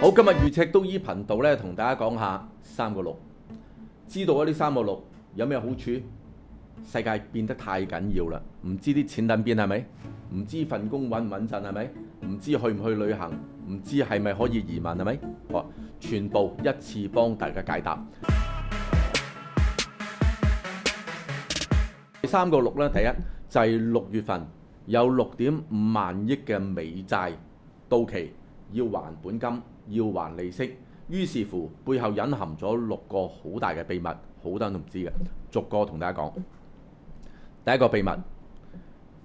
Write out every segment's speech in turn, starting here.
好，今日預赤都醫頻道咧，同大家講下三個六。知道咗呢三個六有咩好處？世界變得太緊要啦，唔知啲錢等邊係咪？唔知份工穩唔穩陣係咪？唔知去唔去旅行？唔知係咪可以移民係咪？好，全部一次幫大家解答。第三個六咧，第一就係6月份有6.5萬億嘅美債到期，要還本金，要還利息。於是乎背後隱含咗6個好大嘅秘密，好多人都唔知嘅，逐個同大家講。第一個秘密，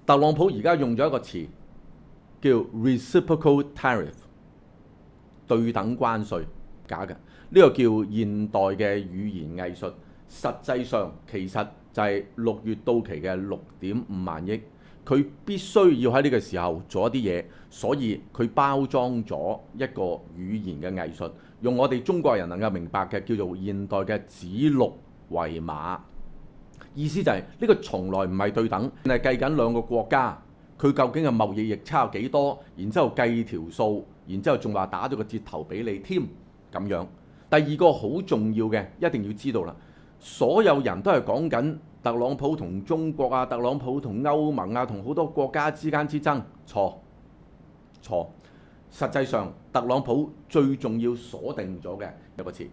特朗普而家用咗一個詞叫 reciprocal tariff， 對等關稅，假嘅。呢個叫現代嘅語言藝術，實際上其實就係6月到期嘅6.5萬億，佢必須要喺呢個時候做一啲嘢，所以佢包裝咗一個語言嘅藝術，用我哋中國人能夠明白嘅叫做現代嘅指鹿為馬。意思就係呢個從來唔係對等，係計緊兩個國家佢究竟嘅貿易逆差有幾多，然之後計條數，然之後仲話打咗個折頭俾你添咁樣。第二個好重要嘅一定要知道啦，所有人都係講緊特朗普同中國啊，特朗普同歐盟啊，同好多國家之間之爭，錯。實際上特朗普最重要鎖定咗嘅有個詞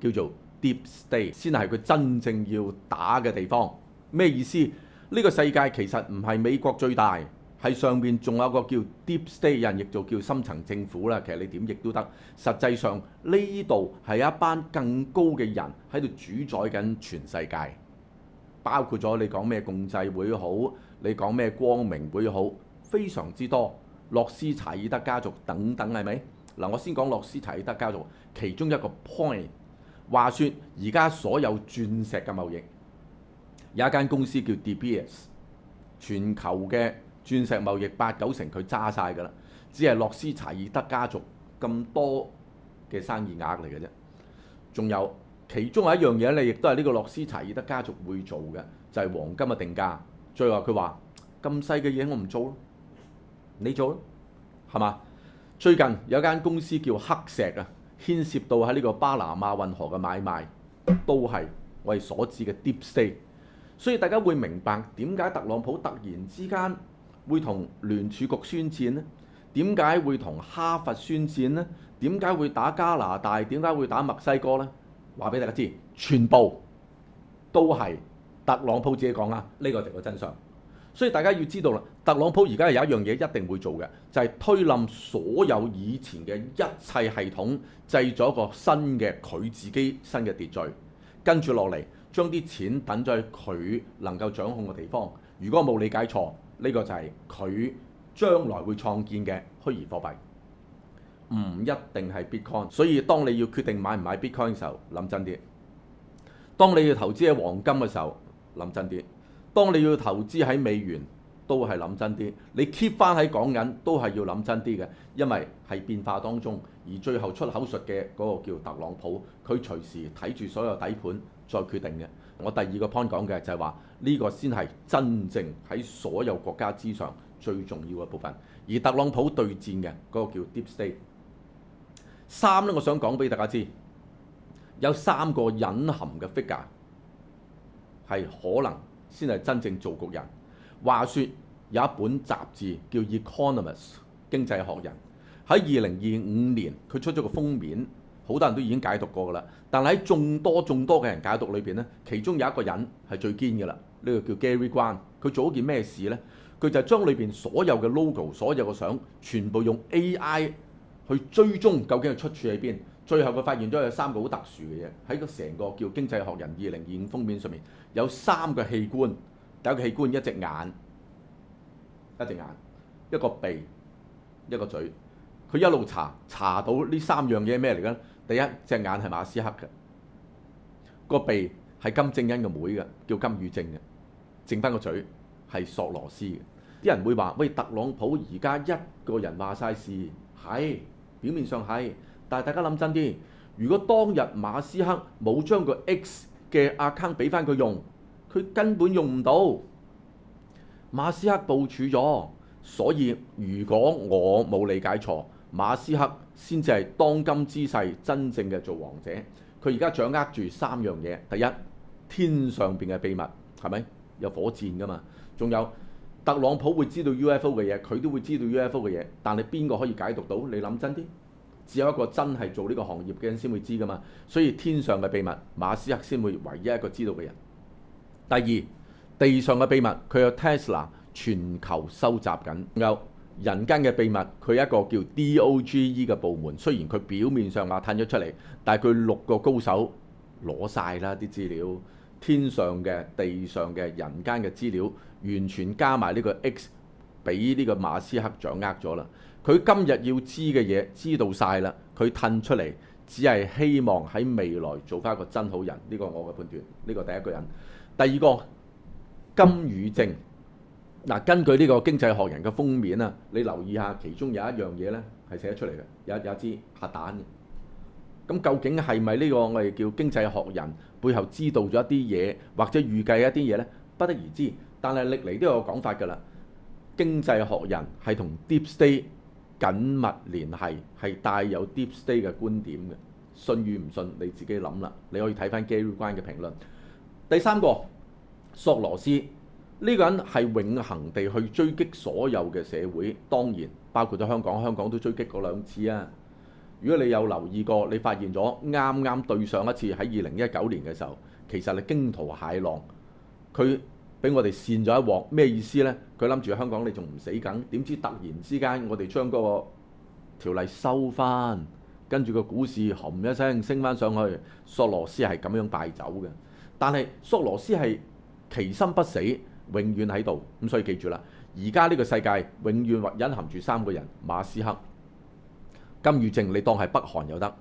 叫做Deep State， 先係佢真正要打嘅地方。咩意思？呢個世界其實唔係美國最大，係上邊仲有個叫 Deep State， 人譯做叫深層政府啦。其實你點譯都得。實際上呢度係一班更高嘅人喺度主宰緊全世界，包括咗你講咩共濟會好，你講咩光明會好，非常之多。洛斯柴爾德家族等等係咪？嗱，我先講洛斯柴爾德家族其中一個 point。話說而家所有鑽石嘅貿易，有一間公司叫 De Beers， 全球嘅鑽石貿易8-9成佢揸晒㗎啦，只係洛斯柴爾德家族咁多嘅生意額嚟嘅啫。仲有其中有一樣嘢咧，亦都係呢個洛斯柴爾德家族會做嘅，就係黃金嘅定價。最後佢話咁細嘅嘢我唔做咯，你做咯，係嘛？最近有間公司叫黑石啊，牽涉到喺呢個巴拿馬運河嘅買賣，都係我哋所指嘅 Deep State。所以大家會明白點解特朗普突然之間會同聯儲局宣戰呢？點解會同哈佛宣戰呢？點解會打加拿大？點解會打墨西哥呢？話俾大家知，全部都係特朗普自己講啦，呢個就係個真相。所以大家要知道啦，特朗普而家有一樣嘢一定會做嘅，就係推冧所有以前嘅一切系統，製咗一個新嘅佢自己新嘅秩序，跟住落嚟將啲錢等咗喺佢能夠掌控嘅地方。如果冇理解錯，呢個就係佢將來會創建嘅虛擬貨幣，唔一定係 Bitcoin。所以當你要決定買唔買 Bitcoin 嘅時候，諗真啲；當你要投資喺黃金嘅時候，諗真啲。當你要投資喺美元，都係諗真啲；你 keep 翻喺港銀，都係要諗真啲嘅，因為係變化當中。而最後出口術嘅嗰個叫特朗普，佢隨時睇住所有底盤再決定嘅。我第二個 point 講嘅就係話呢個先係真正喺所有國家之上最重要嘅部分。而特朗普對戰嘅嗰個叫 Deep State。3咧，我想講俾大家知，有3個隱含嘅 figure 係可能先係真正做局人。話說有一本雜誌叫《Economist》經濟學人，喺2025年佢出咗個封面，好多人都已經解讀過㗎啦。但係喺眾多嘅人解讀裏邊呢，其中有一個人係最堅㗎啦。呢個叫 Gary Grant， 佢做咗件咩事呢？佢就係將裏邊所有嘅 logo、所有嘅相，全部用 AI 去追蹤究竟係出處喺邊。最後佢發現咗有3個好特殊嘅嘢，喺個成個叫經濟學人2025封面上面有3個器官。第一個器官一隻眼，一個鼻，一個嘴。佢一路查到呢3樣嘢咩嚟嘅？第一隻眼係馬斯克嘅，個鼻係金正恩嘅妹嘅，叫金與正嘅，剩翻個嘴係索羅斯嘅。啲人會話：喂，特朗普而家一個人話晒事，係表面上係，但係大家諗真啲，如果當日馬斯克冇將個 X 嘅 account 俾翻佢用，佢根本用唔到。馬斯克部署咗，所以如果我冇理解錯，馬斯克先至係當今之世真正嘅造王者。佢而家掌握住3樣嘢，第一，天上邊嘅秘密，係咪有火箭㗎嘛？仲有特朗普會知道 UFO 嘅嘢，佢都會知道 UFO 嘅嘢，但係邊個可以解讀到？你諗真啲，只有一個真係做呢個行業嘅人先會知㗎嘛。所以天上嘅秘密，馬斯克先會唯一一個知道嘅人。第二，地上嘅秘密，佢有 Tesla 全球收集緊。仲有人間嘅秘密，佢一個叫 DOGE 嘅部門，雖然佢表面上話褪咗出嚟，但係佢6個高手攞晒啦啲資料，天上嘅、地上嘅、人間嘅資料，完全加埋呢個 X 俾呢個馬斯克掌握咗啦。佢今日要知嘅嘢知道晒啦，佢褪出嚟，只係希望喺未來做翻一個真好人。呢個我嘅判斷。呢個第一個人。第二個金與正。嗱，根據呢個經濟學人嘅封面啊，你留意下，其中有一樣嘢咧係寫出嚟嘅，有一支核彈嘅。咁究竟係咪呢個我哋叫經濟學人背後知道咗一啲嘢，或者預計一啲嘢咧？不得而知。但係歷嚟都有個講法㗎啦，經濟學人係同 Deep State 緊密聯繫，係帶有 Deep State 嘅觀點嘅。信與唔信你自己諗啦。你可以睇翻 Gary Grant 嘅評論。第三個，索羅斯。呢個人係永恆地去追擊所有嘅社會，當然包括咗香港，香港都追擊過2次啊！如果你有留意過，你發現咗啱啱對上一次喺2019年嘅時候，其實係驚濤駭浪，佢俾我哋跣咗一鑊。咩意思呢？佢諗住香港你仲唔死梗，點知突然之間我哋將嗰個條例收翻，跟住個股市冚一聲升翻上去。索羅斯係咁樣敗走嘅，但係索羅斯係其心不死。永遠喺度，咁所以記住啦。而家呢個世界永遠隱含住3個人：馬斯克、金與正，你當係北韓又得，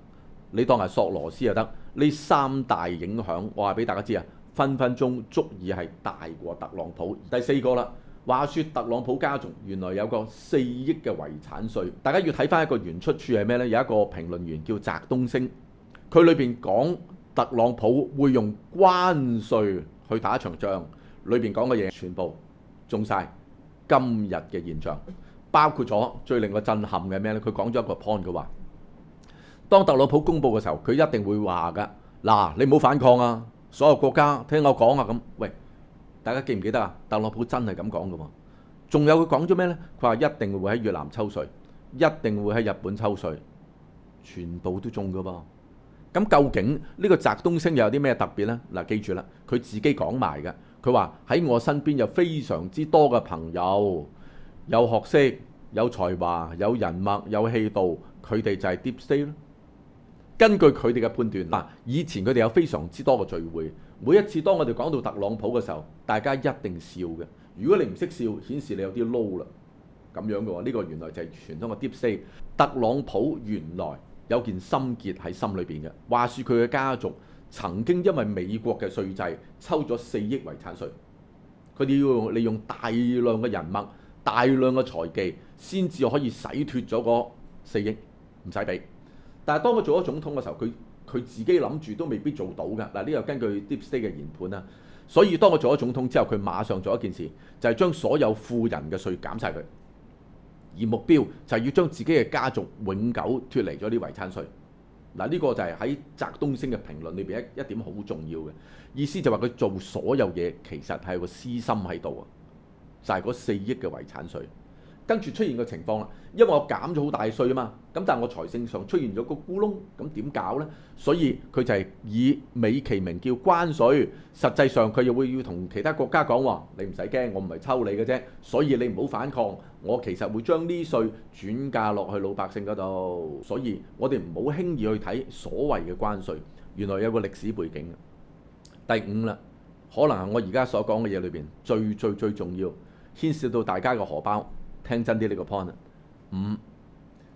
你當係索羅斯又得。呢3大影響，我話俾大家知啊，分分鐘足以係大過特朗普。第4個啦，話說特朗普家族原來有個4億嘅遺產稅，大家要睇翻一個原出處係咩呢？有一個評論員叫翟東升，佢裏邊講特朗普會用關稅去打一場仗。裏邊講嘅嘢全部中晒今日嘅現象，包括咗最令我震撼嘅咩呢？佢講咗一個 point 嘅話，當特朗普公佈嘅時候，佢一定會話㗎。嗱，你唔好反抗啊！所有國家聽我講啊咁。喂，大家記唔記得啊？特朗普真係咁講㗎喎。仲有佢講咗咩呢？佢話一定會喺越南抽稅，一定會喺日本抽稅，全部都中㗎噃。咁究竟呢個翟東升又有啲咩特別呢？嗱，記住啦，佢自己講埋嘅。佢話喺我身邊有非常之多嘅朋友，有學識、有才華、有人脈、有氣度，佢哋就係 Deep State 咯。根據佢哋嘅判斷，嗱，以前佢哋有非常之多嘅聚會，每一次當我哋講到特朗普嘅時候，大家一定笑嘅。如果你唔識笑，顯示你有啲 low 啦。咁樣嘅喎，呢個原來就係傳統嘅 Deep State。特朗普原來有件心結喺心裏邊嘅。話說佢嘅家族曾經因為美國嘅稅制抽咗4億遺產稅，佢哋要利用大量嘅人脈、大量嘅財技，先至可以洗脫咗嗰4億，唔使俾。但係當佢做咗總統嘅時候，佢自己諗住都未必做到㗎。嗱，呢個根據 Deep State 嘅研判啦。所以當佢做咗總統之後，佢馬上做一件事，就係將所有富人嘅稅減晒佢，而目標就係要將自己嘅家族永久脫離咗啲遺產稅。嗱，呢個就係喺翟東升嘅評論裏邊一點好重要嘅意思，就話佢做所有嘢其實係有個私心喺度啊，就係嗰4億嘅遺產稅。跟住出現個情況啦，因為我減咗好大稅啊嘛，咁但係我財政上出現咗個咕窿，咁點搞呢？所以佢就係以美其名叫關稅，實際上佢又會要同其他國家講話，你唔使驚，我唔係抽你嘅啫，所以你唔好反抗，我其實會將呢稅轉嫁落去老百姓嗰度，所以我哋唔好輕易去睇所謂嘅關稅，原來有個歷史背景。第5啦，可能係我而家所講嘅嘢裏邊最重要，牽涉到大家嘅荷包。聽真啲呢個 point， 5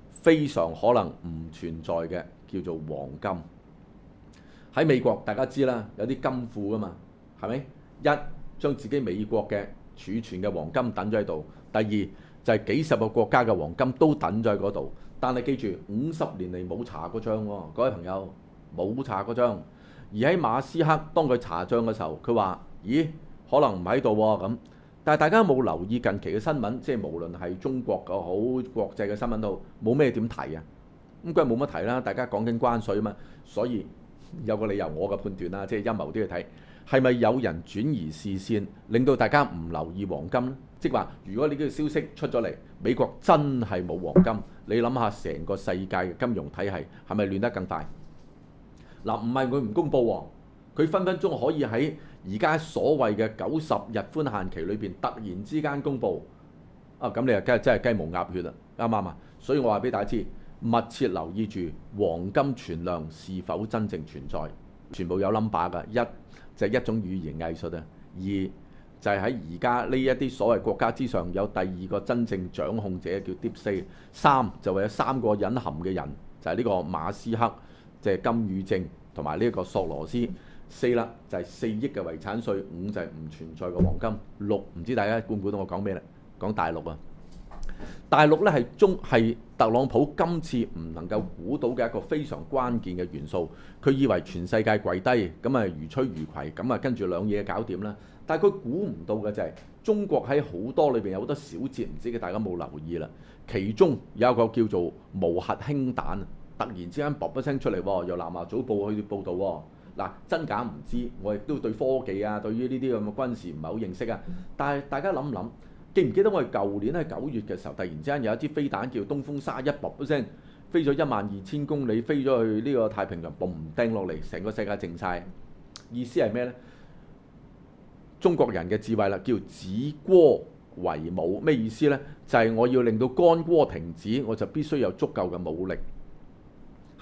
非常可能唔存在嘅叫做黃金。喺美國大家知啦，有啲金庫噶嘛，係咪？一將自己美國嘅儲存嘅黃金等咗喺度，第二就係幾十個國家嘅黃金都等咗喺嗰度。但係記住，50年嚟冇查過帳喎，各位朋友冇查過帳。而喺馬斯克當佢查帳嘅時候，佢話：咦，可能唔喺度喎咁。但係大家有冇留意近期嘅新聞？即係無論係中國嘅好，國際嘅新聞都冇咩點提啊。咁佢係冇乜提啦，大家講緊關稅啊嘛，所以有個理由我嘅判斷啦，即係陰謀啲去睇，係咪有人轉移視線，令到大家唔留意黃金呢？即係話，如果呢個消息出咗嚟，美國真係冇黃金，你諗下成個世界嘅金融體系係咪亂得更快？嗱，唔係佢唔公佈喎，佢分分鐘可以喺而家所謂嘅90日寬限期裏邊，突然之間公佈。咁你又真係雞毛鴨血啦，啱唔啱啊？所以我話俾大家知，密切留意住黃金存量是否真正存在，全部有 number 㗎。一就係一種語言藝術啊，二就係喺而家呢一啲所謂國家之上有第二個真正掌控者叫 Deep State， 三就係有三個隱含嘅人，就係呢個馬斯克、即係金與正同埋呢一個索羅斯。四啦就係4億嘅遺產稅，五就係唔存在嘅黃金，六唔知大家估唔估到我講咩咧？講大陸啊！大陸咧係特朗普今次唔能夠估到嘅一個非常關鍵嘅元素。佢以為全世界跪低，咁啊如吹如攜，咁啊跟住兩嘢搞掂啦。但係佢估唔到嘅就係中國喺好多裏邊有好多小節，唔知大家冇留意啦。其中有一個叫做無核氫彈，突然之間啵一聲出嚟，由南華早報去報導。嗱，真假唔知，我亦都對科技啊，對於呢啲咁嘅軍事唔係好認識啊。但係大家諗諗，記唔記得我哋舊年喺9月嘅時候，突然之間有一支飛彈叫東風31，啵一聲飛咗12000公里，飛咗去呢個太平洋，嘣掟落嚟，成個世界靜晒。意思係咩呢？中國人嘅智慧啦，叫止戈為武。咩意思呢？就係我要令到干戈停止，我就必須有足夠嘅武力。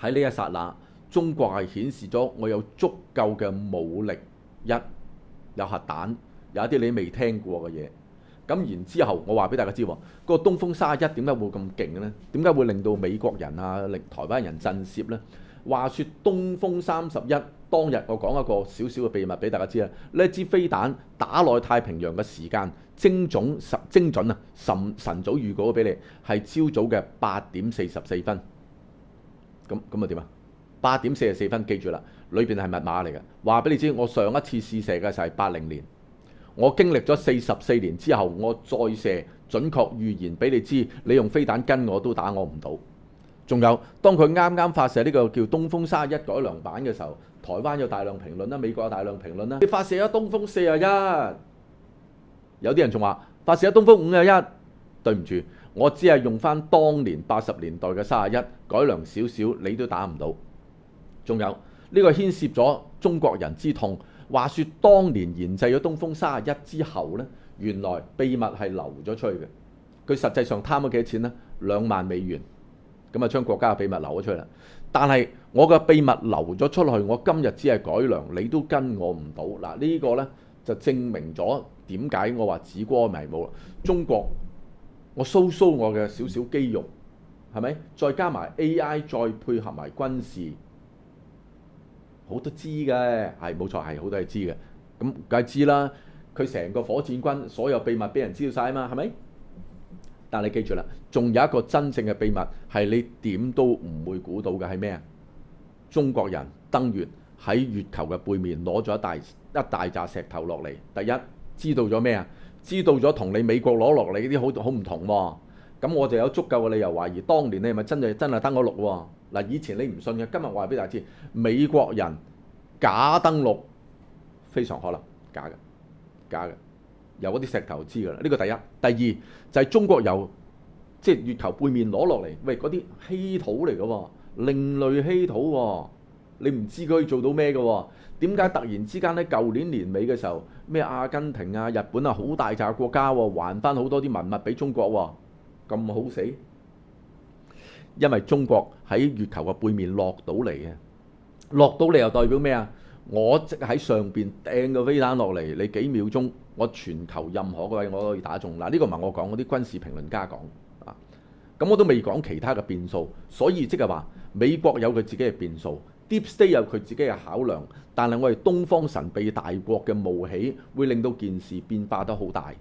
喺呢一剎那，中國係顯示咗我有足夠嘅武力，有核彈，有一啲你未聽過嘅嘢。咁然之後，我話俾大家知喎，個東風31點解會咁勁嘅呢？點解會令到美國人啊、令台灣人震懾呢？話說東風31當日，我講一個少少嘅秘密俾大家知啊。呢一支飛彈打落太平洋嘅時間精準啊！晨早預告俾你係朝早嘅8點44分。咁啊點啊？8點44分，記住啦，裏邊係密碼嚟嘅。話俾你知，我上一次試射嘅就係80年。我經歷咗44年之後，我再射，準確預言俾你知，你用飛彈跟我都打我唔到。仲有，當佢啱啱發射呢個叫東風31改良版嘅時候，台灣有大量評論啦，美國有大量評論啦。你發射咗東風41，有啲人仲話發射咗東風51。對唔住，我只係用翻當年80年代嘅31改良少少，你都打唔到。仲有呢個牽涉咗中國人之痛。話說當年研製咗東風31之後呢，原來秘密係流咗出去嘅。佢實際上貪咗幾多錢呢？2萬美元。咁啊，將國家嘅秘密流咗出去啦。但係我嘅秘密流咗出去，我今日只係改良，你都跟我唔到。嗱，呢個呢，就證明咗點解我話止戈為武。中國，我 show 我嘅少少肌肉，係咪？再加埋 AI，再配合埋軍事。好多知嘅，係冇錯，係好多係知嘅。咁梗係知啦，佢成個火箭軍所有秘密俾人知道晒啊嘛，係咪？但你記住啦，仲有一個真正嘅秘密係你點都唔會估到嘅係咩啊？中國人登月喺月球嘅背面攞咗一大紮石頭落嚟。第一，知道咗咩啊？知道咗同你美國攞落嚟嗰啲好唔同喎。咁我就有足夠嘅理由懷疑，當年你係咪真係登咗陸喎？嗱，以前你唔信嘅，今日我話俾大家知，美國人假登陸非常可能，假嘅，由嗰啲石頭知㗎啦。呢個第一，第二就係中國由即係月球背面攞落嚟，喂，嗰啲稀土嚟嘅喎，另類稀土喎，你唔知佢可以做到咩嘅喎？點解突然之間喺舊年年尾嘅時候，咩阿根廷啊、日本啊，好大紮國家喎，還翻好多啲文物俾中國喎，咁好死？因為中國喺月球嘅背面落到嚟嘅，落到嚟又代表咩啊？我即喺上邊掟個飛彈落嚟，你幾秒鐘，我全球任何個位我都可以打中。嗱，呢個唔係我講，嗰啲軍事評論家講啊。咁我都未講其他嘅變數，所以即係話美國有佢自己嘅變數 ，Deep State 有佢自己嘅考量，但係我哋東方神秘大國嘅冒起，會令到件事變化得好大。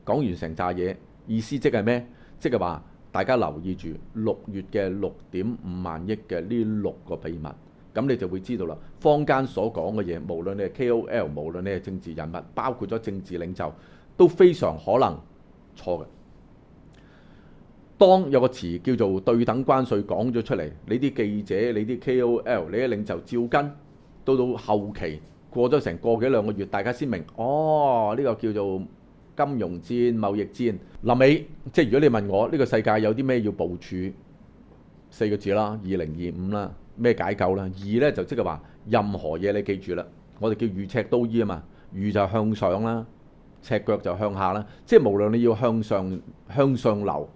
講完成扎嘢，意思即係咩？即係話。大家留意住6月嘅6.5萬億嘅呢6個秘密，咁你就會知道啦。坊間所講嘅嘢，無論你係 KOL，無論你係政治人物，包括咗政治領袖，都非常可能錯嘅。當有個詞叫做對等關稅講咗出嚟，你啲記者、你啲 KOL、你啲領袖照跟，到後期過咗成個幾兩個月，大家先明，哦，呢個叫做金融戰、貿易戰。臨尾即係如果你問我呢個世界有啲咩要部署，4個字啦，2025啦，咩解構啦？二呢就即係話任何嘢你記住啦，我哋叫魚赤刀醫啊嘛，魚就向上啦，赤腳就向下啦，即係無論你要向上流。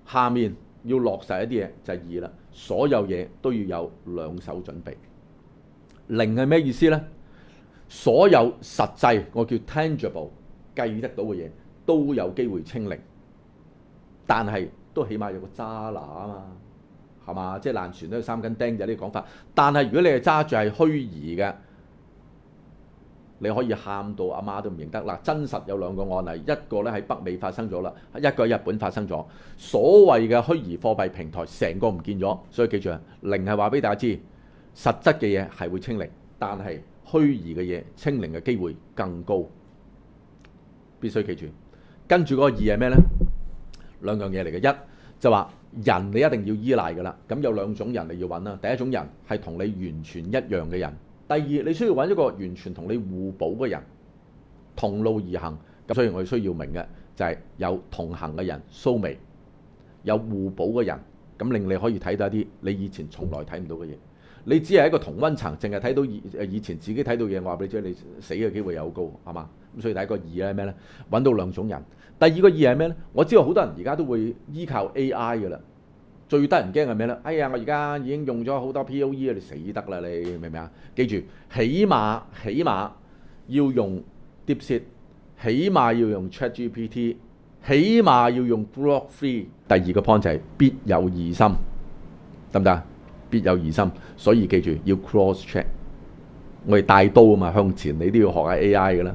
下面要落實一啲嘢就係二啦，所有嘢都要有兩手準備。零係咩意思呢？所有實際我叫 tangible 計得到嘅嘢都有機會清零，但係都起碼有個揸拿啊嘛，係嘛？即係爛船都有3根釘就係呢個講法。但係如果你係揸住係虛擬嘅，你可以喊到阿媽都唔認得嗱。真實有2個案例，一個咧喺北美發生咗啦，一個喺日本發生咗。所謂嘅虛擬貨幣平台成個唔見咗，所以記住啊，零係話俾大家知，實質嘅嘢係會清零，但係虛擬嘅嘢清零嘅機會更高，必須記住。跟住嗰個二係咩呢？2樣嘢嚟嘅，一就話人你一定要依賴㗎啦。咁有2種人你要揾啦，第一種人係同你完全一樣嘅人。第二，你需要揾一個完全同你互補嘅人，同路而行。咁所以我哋需要明嘅就係有同行嘅人，soulmate，有互補嘅人，咁令你可以睇到一啲你以前從來睇唔到嘅嘢。你只係一個同溫層，淨係睇到以前自己睇到嘢，我話俾你知，你死嘅機會又好高，係嘛？咁所以第一個二係咩呢？揾到2種人。第二個二係咩呢？我知道好多人而家都會依靠 AI 㗎啦。最得人驚係咩呢？哎呀，我而家已經用咗好多 POE 啊！你死得啦，你明唔明啊？記住，起碼要用 DeepSeek， 起碼要用 ChatGPT， 起碼要用 Grok 3。第二個 point 就係必有疑心，得唔得？必有疑心，所以記住要 cross check。我哋帶刀啊嘛，向前你都要學下 AI 㗎啦。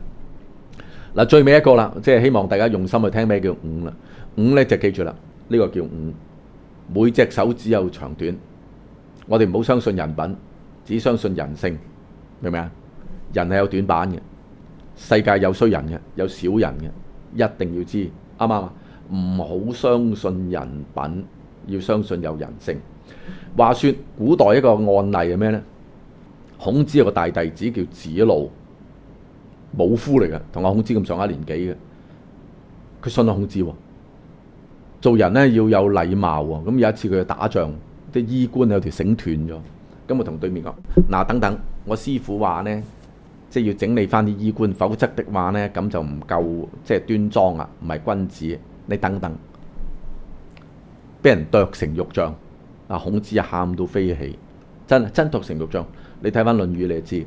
嗱，最尾一個啦，即係希望大家用心去聽咩叫5啦。5呢就記住啦，呢個叫5。每隻手指有長短，我哋唔好相信人品，只相信人性，明唔明啊？人係有短板嘅，世界有衰人嘅，有小人嘅，一定要知，啱唔啱啊？唔好相信人品，要相信有人性。話說古代一個案例係咩呢？孔子有個大弟子叫子路，武夫嚟嘅，同阿孔子咁上下年紀嘅，佢信阿孔子喎。做人咧要有禮貌喎，咁有一次佢去打仗，啲衣冠有條繩斷咗，咁我同對面講：嗱，等等，我師傅話呢，即係要整理翻啲衣冠，否則的話呢，咁就唔夠即係端莊啊，唔係君子。你等等，俾人剁成肉醬，啊！孔子啊喊到飛起，真剁成肉醬。你睇翻《論語》你就知，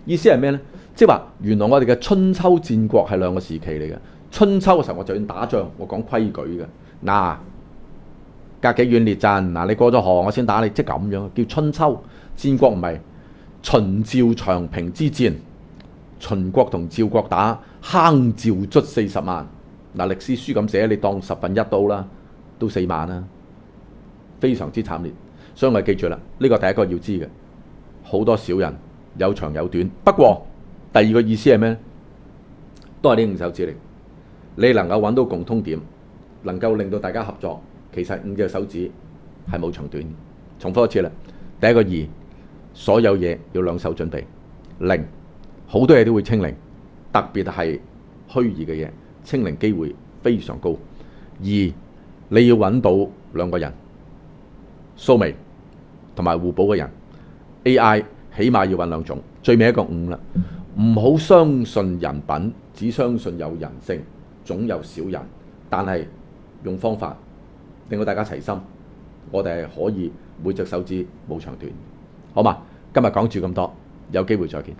意思係咩呢？即係話原來我哋嘅春秋戰國係2個時期嚟嘅。春秋嘅時候，我就算打仗，我講規矩嘅。嗱，隔幾遠列陣，嗱你過咗河，我先打你，即係咁樣叫春秋。戰國唔係秦趙長平之戰，秦國同趙國打，坑趙卒40萬。嗱，歷史書咁寫，你當1/10到啦，都4萬啦，非常之慘烈。所以我哋記住啦，呢個第一個要知嘅，好多小人有長有短。不過第二個意思係咩？都係呢5手指嚟。你能夠揾到共通點，能夠令到大家合作，其實5隻手指係冇長短。重複一次啦，第一個2，所有嘢要2手準備。0，好多嘢都會清零，特別係虛擬嘅嘢，清零機會非常高。2，你要揾到2個人，soulmate同埋互補嘅人。AI 起碼要揾2種。最尾一個5啦，唔好相信人品，只相信有人性。總有小人，但係用方法令到大家齊心，我哋係可以每隻手指冇長短，好嘛？今日講住咁多，有機會再見。